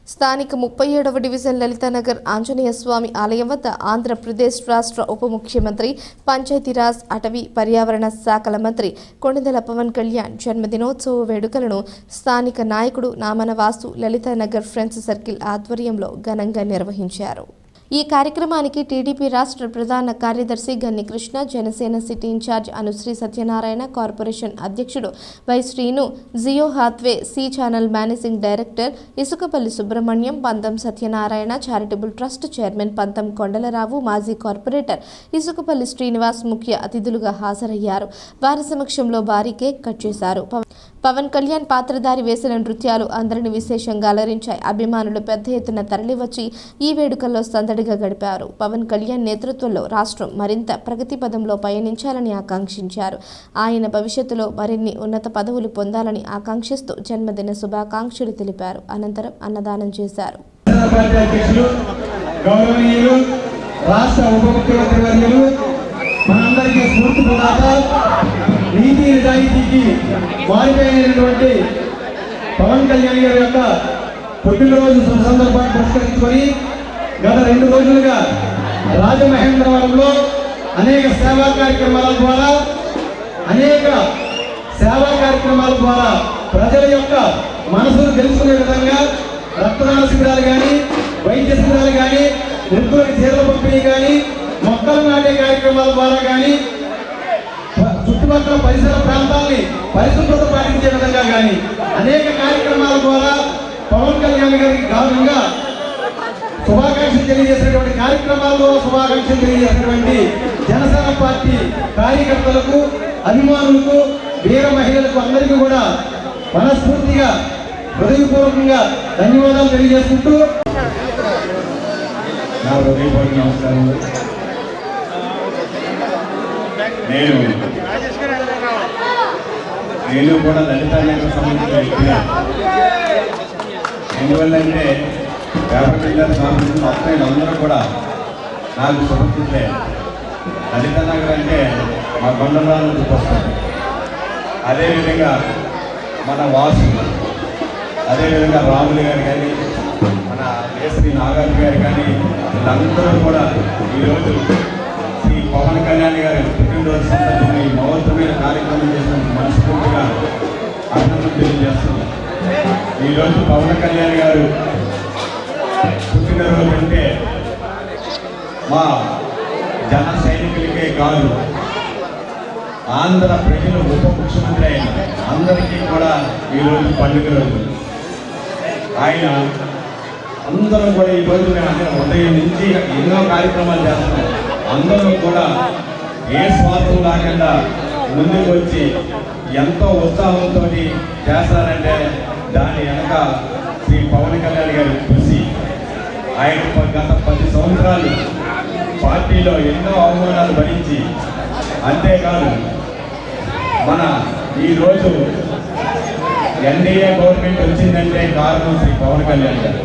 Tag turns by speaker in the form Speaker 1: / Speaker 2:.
Speaker 1: స్థానిక 37వ డివిజన్ లలితానగర్ ఆంజనేయ స్వామి ఆలయం వద్ద ఆంధ్రప్రదేశ్ రాష్ట్ర ఉప ముఖ్యమంత్రి పంచాయతీరాజ్ అటవీ పర్యావరణ శాఖల మంత్రి కొణిదెల పవన్ కళ్యాణ్ జన్మదినోత్సవ వేడుకలను స్థానిక నాయకుడు నామన వాసు లలితానగర్ ఫ్రెండ్స్ సర్కిల్ ఆధ్వర్యంలో ఘనంగా నిర్వహించారు. ఈ కార్యక్రమానికి టీడీపీ రాష్ట్ర ప్రధాన కార్యదర్శి Ganni Krishna, Janasena city in charge Anusri Satyanarayana, corporation అధ్యక్షుడు Y Srinu, Jio Hathway C channel managing director Isukapalli Subrahmanyam, Pantham Satyanarayana, charitable trust chairman పంతం కొండలరావు, మాజీ కార్పొరేటర్ ఇసుకపల్లి శ్రీనివాస్ ముఖ్య అతిథులుగా హాజరయ్యారు. వారి సమక్షంలో భారీ కేక్ కట్ చేశారు. పవన్ కళ్యాణ్ పాత్రధారి వేసిన నృత్యాలు అందరిని విశేషంగా అలరించాయి. అభిమానులు పెద్ద ఎత్తున తరలివచ్చి ఈ వేడుకల్లో సందడిగా గడిపారు. పవన్ కళ్యాణ్ నేతృత్వంలో రాష్ట్రం మరింత ప్రగతి పదంలో పయనించాలని ఆకాంక్షించారు. ఆయన భవిష్యత్తులో మరిన్ని ఉన్నత పదవులు పొందాలని ఆకాంక్షిస్తూ జన్మదిన శుభాకాంక్షలు తెలిపారు. అనంతరం అన్నదానం చేశారు.
Speaker 2: మనందరికీ స్ఫూర్తి ప్రదాత, నీతి నిజాయితీకి మారిపోయినటువంటి పవన్ కళ్యాణ్ గారి యొక్క పుట్టినరోజు సందర్భాన్ని పురస్కరించుకొని గత 2 రోజులుగా రాజమహేంద్రవరంలో అనేక సేవా కార్యక్రమాల ద్వారా ప్రజల యొక్క మనసును తెలుసుకునే విధంగా రక్తదాన శిబిరాలు కానీ, వైద్య శిబిరాలు కానీ, వృద్ధులకు చీరల పంపిణీ కానీ, మొక్కలు నాటే కార్యక్రమాల ద్వారా కానీ, చుట్టుపక్కల పరిసర ప్రాంతాలని పరిశుభ్రత పాటించే విధంగా కానీ అనేక కార్యక్రమాల ద్వారా పవన్ కళ్యాణ్ గారికి కారణంగా శుభాకాంక్షలు తెలియజేసినటువంటి కార్యక్రమాల్లో శుభాకాంక్షలు తెలియజేసినటువంటి జనసేన పార్టీ కార్యకర్తలకు, అభిమానులకు, వీర మహిళలకు అందరికీ కూడా మనస్ఫూర్తిగా హృదయపూర్వకంగా ధన్యవాదాలు తెలియజేసుకుంటూ నా హృదయపూర్వక నమస్కారాలు. నేను కూడా లలితానగర్ సంబంధించిన వ్యక్తిగా, ఎందువల్లంటే పేపర్ జిల్లాకు సంబంధించిన మొత్తం అందరూ కూడా నాకు సుపరిచితులే. లలితానగర్ అంటే మా కొండరాలను చూపిస్తుంది. అదేవిధంగా మన వాసు, అదేవిధంగా రాములు గారు కానీ, మన శ్రీ నాగార్జున గారు కానీ, వీళ్ళందరూ కూడా ఈరోజు శ్రీ పవన్ కళ్యాణ్ గారి పుట్టినరోజు సందర్భంగా ఈ మహోత్తమైన కార్యక్రమం చేసిన మనస్ఫూర్తిగా అభినందనలు తెలియజేస్తున్నాం. ఈరోజు పవన్ కళ్యాణ్ గారు పుట్టినరోజు అంటే మా జన సైనికులకే కాదు, ఆంధ్ర ప్రజలు ఉప ముఖ్యమంత్రి అయిన అందరికీ కూడా ఈరోజు పండుగ రోజు. ఆయన అందరం కూడా ఈరోజు ఉదయం నుంచి ఎన్నో కార్యక్రమాలు చేస్తున్నాం. అందరూ కూడా ఏ స్వార్థం లేకుండా ముందుకు వచ్చి ఎంతో ఉత్సాహంతో చేస్తారంటే దాని వెనక శ్రీ పవన్ కళ్యాణ్ గారి కృషి. ఆయన గత 10 సంవత్సరాలు పార్టీలో ఎన్నో అవమానాలు భరించి, అంతేకాదు మన ఈరోజు ఎన్డీఏ గవర్నమెంట్ వచ్చిందంటే కారణం శ్రీ పవన్ కళ్యాణ్ గారు.